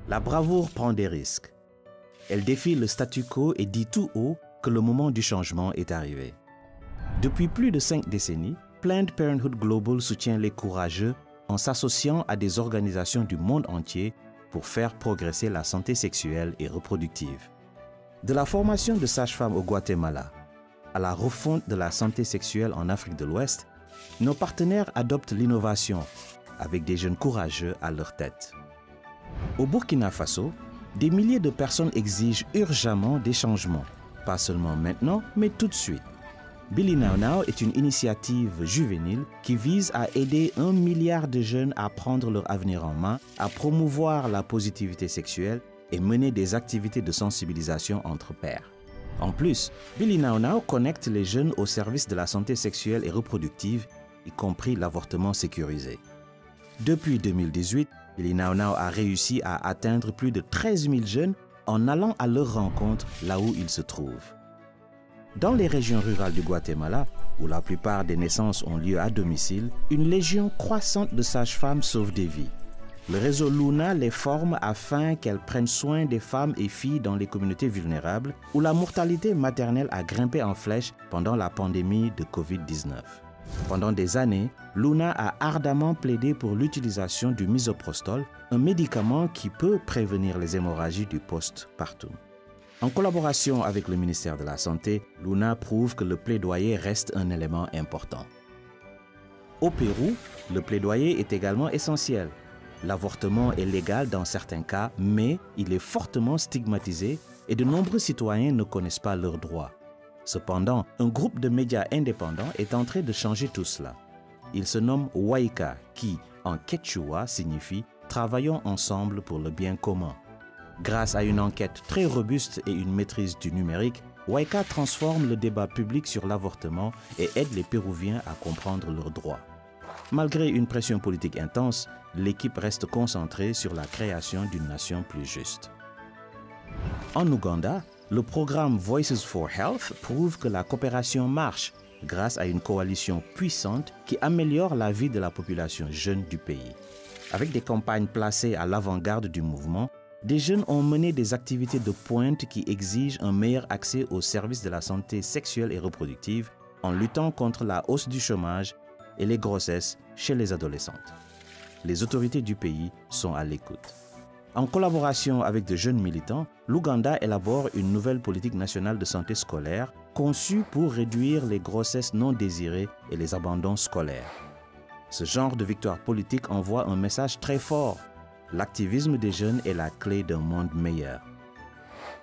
La bravoure prend des risques. Elle défie le statu quo et dit tout haut que le moment du changement est arrivé. Depuis plus de 5 décennies, Planned Parenthood Global soutient les courageux en s'associant à des organisations du monde entier pour faire progresser la santé sexuelle et reproductive. De la formation de sages-femmes au Guatemala à la refonte de la santé sexuelle en Afrique de l'Ouest, nos partenaires adoptent l'innovation avec des jeunes courageux à leur tête. Au Burkina Faso, des milliers de personnes exigent urgemment des changements, pas seulement maintenant, mais tout de suite. Billy Now Now est une initiative juvénile qui vise à aider 1 milliard de jeunes à prendre leur avenir en main, à promouvoir la positivité sexuelle et mener des activités de sensibilisation entre pairs. En plus, Billy Now Now connecte les jeunes au service de la santé sexuelle et reproductive, y compris l'avortement sécurisé. Depuis 2018, Billy Now Now a réussi à atteindre plus de 13 000 jeunes en allant à leur rencontre là où ils se trouvent. Dans les régions rurales du Guatemala, où la plupart des naissances ont lieu à domicile, une légion croissante de sages-femmes sauve des vies. Le réseau Luna les forme afin qu'elles prennent soin des femmes et filles dans les communautés vulnérables où la mortalité maternelle a grimpé en flèche pendant la pandémie de Covid-19. Pendant des années, Luna a ardemment plaidé pour l'utilisation du misoprostol, un médicament qui peut prévenir les hémorragies du postpartum. En collaboration avec le ministère de la Santé, Luna prouve que le plaidoyer reste un élément important. Au Pérou, le plaidoyer est également essentiel. L'avortement est légal dans certains cas, mais il est fortement stigmatisé et de nombreux citoyens ne connaissent pas leurs droits. Cependant, un groupe de médias indépendants est en train de changer tout cela. Il se nomme Waika, qui, en quechua, signifie « Travaillons ensemble pour le bien commun ». Grâce à une enquête très robuste et une maîtrise du numérique, Waika transforme le débat public sur l'avortement et aide les Péruviens à comprendre leurs droits. Malgré une pression politique intense, l'équipe reste concentrée sur la création d'une nation plus juste. En Ouganda, le programme Voices for Health prouve que la coopération marche grâce à une coalition puissante qui améliore la vie de la population jeune du pays. Avec des campagnes placées à l'avant-garde du mouvement, des jeunes ont mené des activités de pointe qui exigent un meilleur accès aux services de la santé sexuelle et reproductive en luttant contre la hausse du chômage et les grossesses chez les adolescentes. Les autorités du pays sont à l'écoute. En collaboration avec de jeunes militants, l'Ouganda élabore une nouvelle politique nationale de santé scolaire conçue pour réduire les grossesses non désirées et les abandons scolaires. Ce genre de victoire politique envoie un message très fort. L'activisme des jeunes est la clé d'un monde meilleur.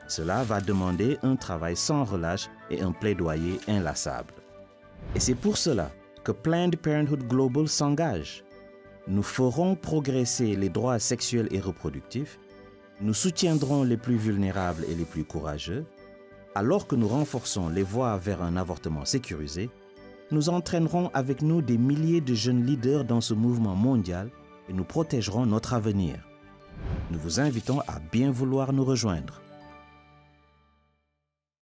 Cela va demander un travail sans relâche et un plaidoyer inlassable. Et c'est pour cela que Planned Parenthood Global s'engage. Nous ferons progresser les droits sexuels et reproductifs, nous soutiendrons les plus vulnérables et les plus courageux, alors que nous renforçons les voies vers un avortement sécurisé, nous entraînerons avec nous des milliers de jeunes leaders dans ce mouvement mondial et nous protégerons notre avenir. Nous vous invitons à bien vouloir nous rejoindre.